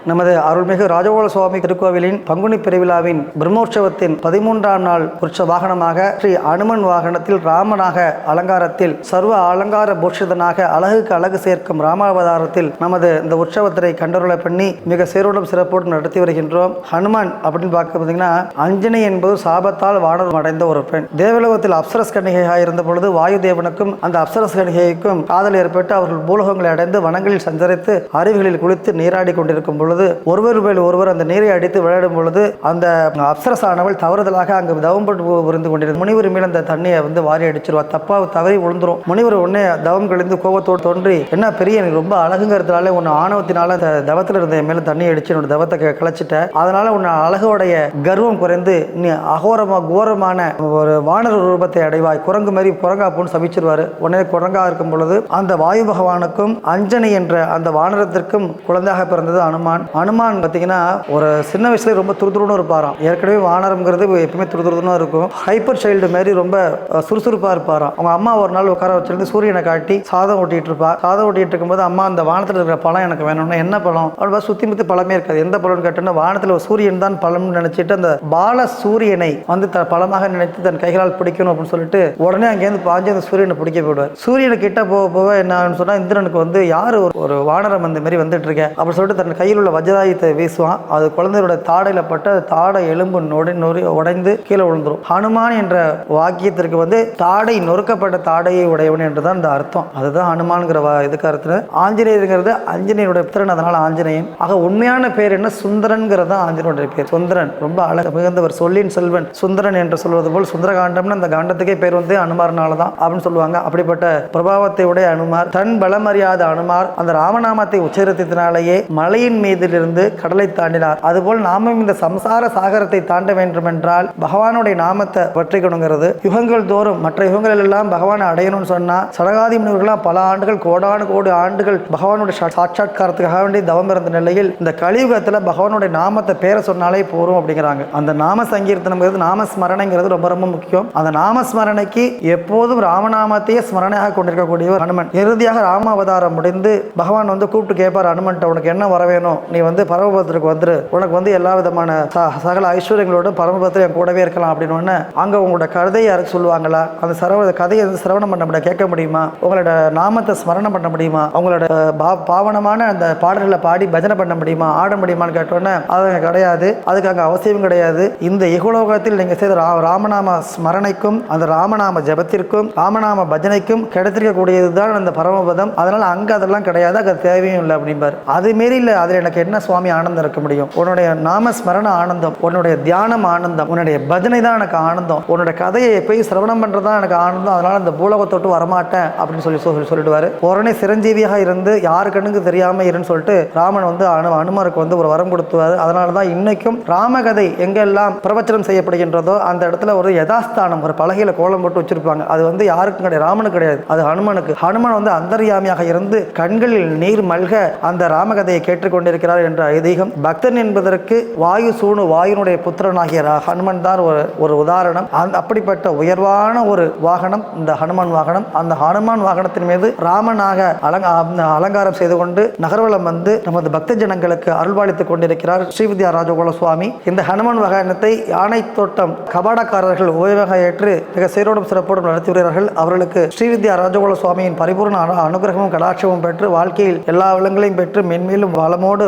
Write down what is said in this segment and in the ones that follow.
நமது அருள்மிகு ராஜகோபால சுவாமி திருக்கோவிலின் பங்குனி பெருவிழாவின் பிரம்மோற்சவத்தின் 13ஆம் நாள் உற்சவ வாகனமாக ஸ்ரீ அனுமன் வாகனத்தில் ராமனாக அலங்காரத்தில் சர்வ அலங்கார பூஷிதனாக அழகுக்கு அழகு சேர்க்கும் ராமாவதாரத்தில் நமது இந்த உற்சவத்தை கண்டருள பண்ணி மிக சீரோடும் சிறப்போடு நடத்தி வருகின்றோம். ஹனுமான் அப்படின்னு பார்க்க பார்த்தீங்கன்னா, அஞ்சனை என்பது சாபத்தால் வானரம் அடைந்த ஒரு பெண். தேவலோகத்தில் அப்சரஸ் கன்னிகையாக இருந்த பொழுது வாயு தேவனுக்கும் அந்த அப்சரஸ் கன்னிகைக்கும் காதல் ஏற்பட்டு அவர்கள் பூலோகங்களை அடைந்து வனங்களில் சஞ்சரித்து அருவிகளில் குளித்து நீராடி கொண்டிருக்கும் பொழுது ஒருவர் மேல் ஒருவர் அந்த நீரை அடித்து விளையாடும் பொழுது அந்த அப்சரசானவள் தவறுதலாக அங்கு தவம் புரிந்து கொண்டிருந்த முனிவர் மேல் அந்த தண்ணியை வாரி அடிச்சிருவார். தப்பா தவறி விழுந்துரும். முனிவர் உடனே தவம் கழிந்து கோபத்தோடு தோன்றி, என்ன பெரிய எனக்கு ரொம்ப அழகுங்கிறதுனால உன்னை ஆணவத்தினால அந்த தவத்தில் இருந்த மேல தண்ணி அடிச்சு என்னோட தவத்தை கலைச்சிட்ட, அதனால உன்னை அழகோடைய கர்வம் குறைந்து நீ கோரமான ஒரு வானர ரூபத்தை அடைவாய், குரங்கு மாதிரி குரங்காப்புன்னு சபிச்சிருவாரு. உடனே குரங்கா இருக்கும் பொழுது அந்த வாயு பகவானுக்கும் அஞ்சனை என்ற அந்த வானரத்திற்கும் குழந்தையாக பிறந்தது அனுமான். அனுமான் பார்த்தீங்கன்னா ஒரு சின்ன வயசுல ரொம்ப துருதுருன்னு இருப்பாராம். ஏற்கனவே வானரம்ங்கிறது எப்பவுமே துருதுருன்னு இருக்கும். ஹைப்பர் சைல்டு மாதிரி ரொம்ப சுறுசுறுப்பா இருப்பாராம். அவங்க அம்மா ஒரு நாள் உட்கார வச்சிருந்து சூரியனை காட்டி சாதம் ஓட்டிட்டு இருப்பா. சாதம் ஓட்டிட்டு இருக்கும்போது, அம்மா அந்த வானத்தில் இருக்கிற பழம் எனக்கு வேணும்னா, என்ன பழம் அவ்வளோ சுத்தி முத்தி பழமே இருக்காது, எந்த பழம்னு கேட்டோன்னா வானத்தில் சூரியன் தான் பழம்னு நினைச்சிட்டு அந்த பால சூரியனை பழமாக நினைத்து தன் கைகளால் பிடிக்கணும் அப்படின்னு சொல்லிட்டு உடனே அங்கேருந்து பாஞ்சு அந்த சூரியனை பிடிக்க போயிடுவார். சூரியனை கிட்ட போக போக என்ன சொன்னா, இந்திரனுக்கு யாரு ஒரு வானரம் அந்த மாதிரி வந்துட்டு இருக்க அப்படின்னு சொல்லிட்டு தன் கையில் உள்ள வஜ்ராயுதத்தை வீசுவான். அது குழந்தையோட தாடையில பட்டு தாடை எலும்பு உடைந்து கீழே விழுந்துரும். ஹனுமான் என்ற வாக்கியத்திற்கு தாடை நொறுக்கப்பட்ட தாடையை உடையவன் என்றுதான் இந்த அர்த்தம். அதுதான் ஹனுமான்ங்கிற இதுக்கு அர்த்தம். ஆஞ்சநேயருங்கிறது அஞ்சனையுடைய புத்திரன், அதனால ஆஞ்சநேயன். ஆக உண்மையான பேர் என்ன? சுந்தரன்கிறது ஆஞ்சனுடைய பேர். சுந்தரன் ரொம்ப அழகு மிகுந்தவர், சொல்லின் செல்வன் சுந்தரன் என்று சொல்வது போல் சுந்தரகாண்டம்னு அந்த காண்டத்துக்கே பேர் அனுமார்னால தான் அப்படின்னு சொல்லுவாங்க. அப்படிப்பட்ட பிரபாவத்தை உடைய அனுமார், தன் பலமறியாத அனுமார் அந்த ராமநாமத்தை உச்சரித்ததினாலேயே மலையின் மீதிலிருந்து கடலை தாண்டினார். அதுபோல் நாமும் இந்த சம்சார சாகரத்தை தாண்ட வேண்டும் என்றால் பகவானுடைய நாமத்தை பற்றிக்கணுங்கிறது. யுகங்கள் தோறும் மற்ற யுகங்கள் எல்லாம் பகவானை அடையணும்னு சொன்னா சடகாதி முனிவர்களாம் பல ஆண்டுகள் கோடி ஆண்டுகள் பகவானுடைய சாட்சாத்காரத்துக்காக வேண்டி தவம் இருந்த நிலையில் இந்த கலியுகத்தில் பகவானுடைய நாமத்தை பேரை சொன்னாலே போறோம் அப்படிங்கிறாங்க. அந்த நாம சங்கீர்த்தனங்கிறது, நாமஸ்மரணைங்கிறது ரொம்ப ரொம்ப முக்கியம். அந்த நாமஸ்மரணைக்கு எப்போதும் ராமநாமத்தையே ஸ்மரணையாக கொண்டிருக்கக்கூடியவர் ஹனுமன். இறுதியாக ராம அவதாரம் முடிந்து பகவான் கூப்பிட்டு கேட்பார் அனுமன்ட்ட, உனக்கு என்ன வர வேணும், நீ பரமபதத்திற்கு வந்துரு, உனக்கு எல்லா விதமான சகல ஐஸ்வர்யங்களோட பரமபதத்தில் என் கூடவே இருக்கலாம் அப்படின்னு அங்க உங்களோட கதையை யாருக்கு சொல்லுவாங்களா, அந்த கதையை சிரவணம் பண்ண முடியாது, கேட்க முடியுமா, உங்களோட நாமத்தை ஸ்மரணம் பண்ண முடியுமா, அவங்களோட பாவனமான அந்த பாடல்களை பாடி பஜனை பண்ண முடியுமா, ஆட முடியுமான்னு கேட்டோன்னே அது கிடையாது, அதுக்கு அங்கே அவசியம் கிடையாது. இந்த யுகலோகத்தில் நீங்க செய்த ராமநாம ஸ்மரணைக்கும் அந்த ராமநாம ஜபத்திற்கும் ராமநாம பஜனைக்கும் கிடைத்திருக்கக்கூடியதுதான் அந்த பரமபதம். அதனால அங்க அதெல்லாம் கிடையாது, அது தேவையும் இல்லை அப்படிம்பார். அது மாரி இல்லை, அதில் எனக்கு என்ன சுவாமி ஆனந்தம் இருக்க முடியும்? உன்னுடைய நாம ஸ்மரண ஆனந்தம், உன்னுடைய தியானம் ஆனந்தம், உன்னுடைய பஜனை தான் எனக்கு ஆனந்தம், உன்னுடைய கதையை எப்பயும் சிரவணம் பண்றதுதான் எனக்கு ஆனந்தம், அதனால அந்த பூலகத்தொட்டு வரமாட்டேன் அப்படின்னு சொல்லிடுவாரு. உடனே சிரஞ்சீவியாக இருந்து யாரு கண்ணுக்கு தெரியாம இருன்னு சொல்லிட்டு ராமன் அனுமருக்கு ஒரு வரம் கொடுத்துவாரு. அதனாலதான் இன்னைக்கும் ராமகதை எங்கெல்லாம் பிரவச்சனம் செய்யப்படுகின்றதோ அந்த இடத்துல ஒரு யதாஸ்தானம், ஒரு பலகையில கோலம் போட்டு வச்சிருப்பாங்க. அது யாருக்கும் கிடையாது, ராமனுக்கு கிடையாது, அது ஹனுமனுக்கு. ஹனுமன் அந்தர்யாமியாக இருந்து கண்களில் நீர் மல்க அந்த ராமகதையை கேட்டுக்கொண்டிருக்கிறார் என்ற ஐதீகம். பக்தன் என்பதற்கு வாயு சூணு வாயுனுடைய புத்திரனாகிய ஹனுமன் தான் ஒரு உதாரணம். அப்படிப்பட்ட உயர்வான ஒரு வாகனம் இந்த ஹனுமான் வாகனம். அந்த ஹனுமான் வாகனத்தின் மீது ராமனாக அலங்காரம் செய்து கொண்டு நகர்வலம் நமது பக்த ஜனங்களுக்கு அருள்பாலித்துக் கொண்டிருக்கிறார் ஸ்ரீவித்யா ராஜகோபால சுவாமி. இந்த ஹனுமான் வாகனத்தை யானை தோட்டம் கபாடக்காரர்கள் உபயோக ஏற்று மிக சீரோடும் சிறப்போடும் நடத்தி வருகிறார்கள். அவர்களுக்கு ஸ்ரீவித்யா ராஜகோபால சுவாமியின் பரிபூர்ண அனுகிரகமும் கடாட்சமும் பெற்று வாழ்க்கையில் எல்லா வளங்களையும் பெற்று மென்மேலும் வளமோடு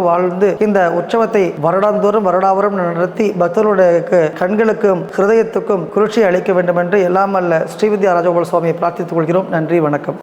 வாழ்ந்து இந்த உற்சவத்தை வருடாவரும் நடத்தி பக்தர்களுடைய கண்களுக்கும் ஹிருதயத்துக்கும் குளிர்ச்சி அளிக்க வேண்டும் என்று எல்லாம் அல்ல ஸ்ரீவித்யா ராஜகோபால சுவாமியை பிரார்த்தித்துக் கொள்கிறோம். நன்றி, வணக்கம்.